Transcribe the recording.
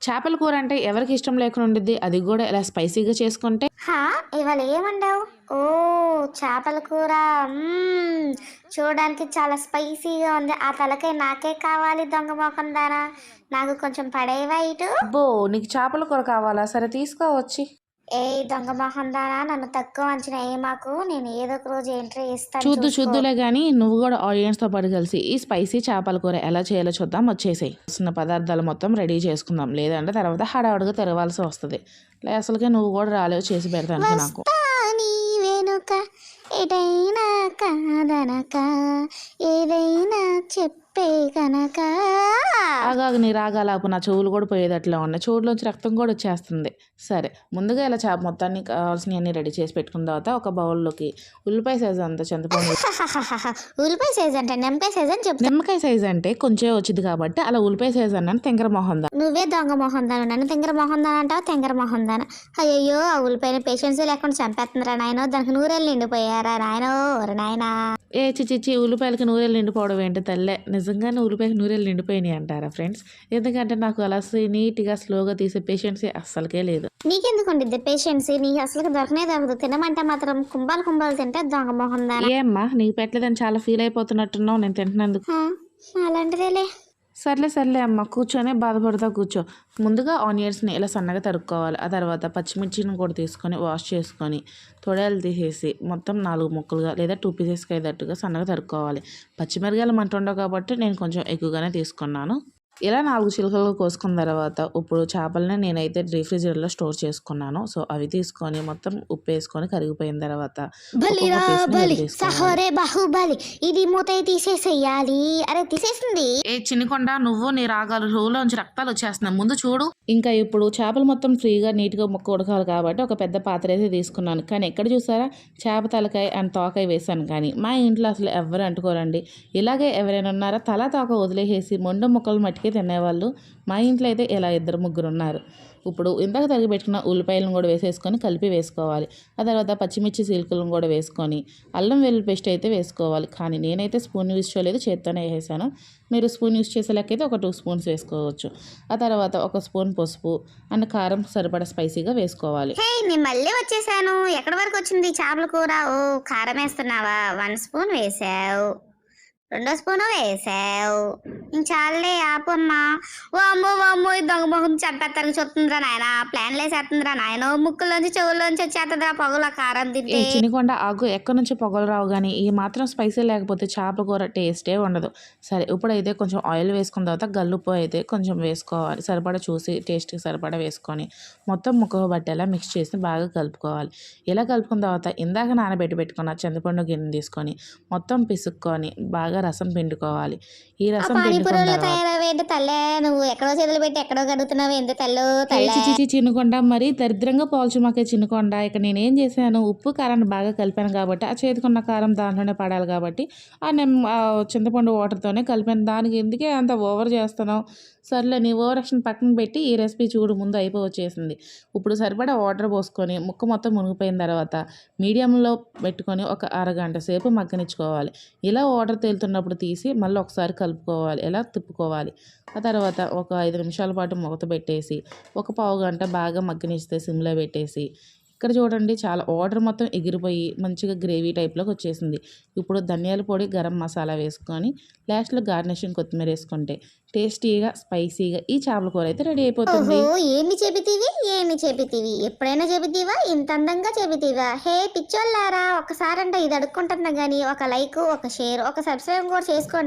చేపల కూర అంటే ఎవరికి ఇష్టం లేకుండా ఉండిద్ది, అది కూడా ఇలా స్పైసీగా చేసుకుంటే. ఇవాళ ఏమండావు? ఓ, చేపల కూర. చూడడానికి చాలా స్పైసీగా ఉంది. ఆ తలకాయ నాకే కావాలి, దొంగ మొఖం దానా. నాకు కొంచెం పడేవా ఇటు. అబ్బో, నీకు చేపల కూర కావాలా? సరే తీసుకోవచ్చి. ఏ దొంగ మొహం దానా, నన్ను తక్కువ అంచనా మాకు. నేను ఏదో ఒక రోజు ఎంట్రీ ఇస్తాను, చూద్దులే కానీ నువ్వు కూడా ఆడియన్స్తో పాటు కలిసి ఈ స్పైసీ చేపల కూర ఎలా చేయాలో చూద్దాం. వచ్చేసాయి చిన్న పదార్థాలు మొత్తం రెడీ చేసుకుందాం, లేదంటే తర్వాత హడావుడిగా తిరగాల్సి వస్తుంది. అసలుకే నువ్వు కూడా రాలేవు, చేసి పెడతాను నాకు. వెనుక ఎటైనా కాదనక, ఏదైనా చెప్పే కనుక. ఆగాగ నీ రాగాలాపు నా చెవులు కూడా పోయేటట్లా ఉన్నాయి, చెవుల్లోంచి రక్తం కూడా వచ్చేస్తుంది. సరే, ముందుగా ఇలా చేప మొత్తాన్ని కావాల్సినవన్నీ రెడీ చేసి పెట్టుకున్న తర్వాత ఒక బౌల్లోకి ఉల్లిపాయ సైజు అంత చింతపండు. ఉల్లిపాయ సైజ్ అంటే నిమ్మకాయ సైజ్ అని చెప్పు. నిమ్మకాయ సైజ్ అంటే కొంచెం వచ్చింది కాబట్టి అలా ఉల్లిపాయ సైజ్ అన్నాను. తెంగర మొహం దా, నువ్వే దొంగ మొహం దాను. నన్ను తెంగర మొహం దాని అంటావు, తెంగర మొహం దాన. అయ్యో, ఆ ఉల్లిపాయని పేషెన్స్ లేకుండా చంపేస్తుందిరా నాయనో. దానికి నూరేళ్ళు నిండిపోయారా నాయనో, నాయనా. ఏ చిచ్చి, ఉల్లిపాయలకి నూరేళ్ళు నిండిపోవడం ఏంటి తల్లే? నిజంగానే ఉల్లిపాయకి నూరేళ్ళు నిండిపోయినాయి అంటారా ఫ్రెండ్స్? ఎందుకంటే నాకు అలా నీట్గా స్లోగా తీసే పేషెన్సీ అస్సలకే లేదు. నీకెందుకు ఉండిద్ది పేషెన్సీ? నీకు అసలు దొరకనే దొరకదు. తినమంటే మాత్రం కుంభాలు తింటే దొంగ మొహం దాన. ఏమ్మా, నీకు పెట్టలేదని చాలా ఫీల్ అయిపోతున్నట్టున్నావు నేను తింటున్నందుకు. అలాంటిదేలే. సర్లే అమ్మ, కూర్చొని బాధపడతా కూర్చో. ముందుగా ఆనియన్స్ని ఇలా సన్నగా తరుక్కోవాలి. ఆ తర్వాత పచ్చిమిర్చిని కూడా తీసుకొని వాష్ చేసుకొని తొడలు తీసేసి మొత్తం 4 ముక్కలుగా లేదా 2 పీసెస్కి అయ్యేటట్టుగా సన్నగా తరుక్కోవాలి. పచ్చిమిరకాయలు మంట ఉండవు కాబట్టి నేను కొంచెం ఎక్కువగానే తీసుకున్నాను. ఇలా 4 చిలుకలు కోసుకున్న తర్వాత ఇప్పుడు చేపలని నేనైతే రీఫ్రిజిరేటర్లో స్టోర్ చేసుకున్నాను. సో అవి తీసుకొని మొత్తం ఉప్పు వేసుకొని కరిగిపోయిన తర్వాత ఇది మూత తీసేసేయాలి. అరే తీసేసింది. ఏ చిన్నకొండ, నువ్వు నీ రాగాలు రోజులోంచి రక్తాలు వచ్చేస్తున్నాయి, ముందు చూడు. ఇంకా ఇప్పుడు చేపలు మొత్తం ఫ్రీగా నీట్గా ముక్క ఉడకాలి కాబట్టి ఒక పెద్ద పాత్ర అయితే తీసుకున్నాను. కానీ ఎక్కడ చూసారా, చేప తలకాయ అండ్ తోకాయ వేసాను. కానీ మా ఇంట్లో అసలు ఎవరు అంటుకోరండి. ఇలాగే ఎవరైనా ఉన్నారా, తల తోక వదిలేసేసి మొండ ముక్కలు మట్టికి తినేవాళ్ళు? మా ఇంట్లో అయితే ఇలా 2-3 ఉన్నారు. ఇప్పుడు ఇందాక తరిగి పెట్టుకున్న ఉల్లిపాయలను కూడా వేసేసుకొని కలిపి వేసుకోవాలి. ఆ తర్వాత పచ్చిమిర్చి సీల్కులను కూడా వేసుకొని అల్లం వెల్లుల్లి పేస్ట్ అయితే వేసుకోవాలి. కానీ నేనైతే స్పూన్ యూజ్ చేయలేదు, చేత్తోనే వేసాను. మీరు స్పూన్ యూజ్ చేసే లెక్కైతే ఒక 2 స్పూన్స్ వేసుకోవచ్చు. ఆ తర్వాత 1 స్పూన్ పసుపు అండ్ కారం సరిపడా స్పైసీగా వేసుకోవాలి. నేను మళ్ళీ వచ్చేసాను. ఎక్కడి వరకు వచ్చింది చేపల కూర? ఓ, కారం వేస్తున్నావా? 1 స్పూన్ వేసావు, 2 స్పూన్ వేసావు. చాలే ఆపమ్మా. వామ్మో ఈ దొంగ మొహం చంపేత్తరికి చూస్తుందిరా నాయన. ప్లాన్లు వేసేస్తుందిరా నాయన. ముక్కులోంచి చెవుల్లోంచి వచ్చేస్తుందిరా పొగల కారం తింటే. చిన్నకొండ ఆగు, ఎక్కడి నుంచి పొగలు రావు. కానీ ఈ మాత్రం స్పైసీ లేకపోతే చేపల కూర టేస్టే ఉండదు. సరే, ఇప్పుడైతే కొంచెం ఆయిల్ వేసుకున్న తర్వాత గల్లుప్పు అయితే కొంచెం వేసుకోవాలి. సరిపడా చూసి టేస్ట్కి సరిపడా వేసుకొని మొత్తం ముక్కకు బట్టేలా మిక్స్ చేసి బాగా కలుపుకోవాలి. ఇలా కలుపుకున్న తర్వాత ఇందాక పెట్టుకున్న చింతపండు గిన్నె తీసుకొని మొత్తం పిసుక్కొని బాగా రసం పిండుకోవాలి. ఈ రసం నువ్వు ఎక్కడో చేతులు పెట్టి ఎక్కడో కడుగుతున్నావు, ఎంత చిన్నకొండ, మరి దరిద్రంగా పోల్చు మాకే చిన్నకొండ. ఇక నేనేం చేశాను, ఉప్పు కారాన్ని బాగా కలిపాను కాబట్టి ఆ చేతికున్న కారం దాంట్లోనే పడాలి కాబట్టి ఆ చింతపండు వాటర్తోనే కలిపాను. దానికి ఎందుకే అంత ఓవర్ చేస్తున్నావు? సర్లే, నీ ఓవర్ యాక్షన్ పక్కన పెట్టి ఈ రెసిపీ చూడు, ముందు వచ్చేసింది. ఇప్పుడు సరిపడా వాటర్ పోసుకొని ముక్క మొత్తం మునిగిపోయిన తర్వాత మీడియంలో పెట్టుకొని ఒక అరగంట సేపు మగ్గనిచ్చుకోవాలి. ఇలా వాటర్ తేలుతున్నప్పుడు తీసి మళ్ళీ ఒకసారి కలుపుకోవాలి, ఇలా తిప్పుకోవాలి. ఆ తర్వాత ఒక 5 నిమిషాల పాటు మూత పెట్టేసి ఒక పావు గంట బాగా మగ్గనిస్తే సిమ్లో పెట్టేసి ఇక్కడ చూడండి, చాలా వాటర్ మొత్తం ఎగిరిపోయి మంచిగా గ్రేవీ టైప్లోకి వచ్చేసింది. ఇప్పుడు ధనియాల పొడి, గరం మసాలా వేసుకొని లాస్ట్లో గార్నిషింగ్ కొత్తిమీర వేసుకుంటే టేస్టీగా స్పైసీగా ఈ చేపల కూర అయితే రెడీ అయిపోతుంది. ఏమి చెబితివి ఎప్పుడైనా చెబితీవా? ఇంత అందంగా చెబితీవా? హే పిచ్చోళ్ళారా, ఒకసారంట ఇది అడుక్కుంటున్నా కానీ ఒక లైక్, ఒక షేర్, ఒక సబ్స్క్రైబ్ కూడా చేసుకోండి.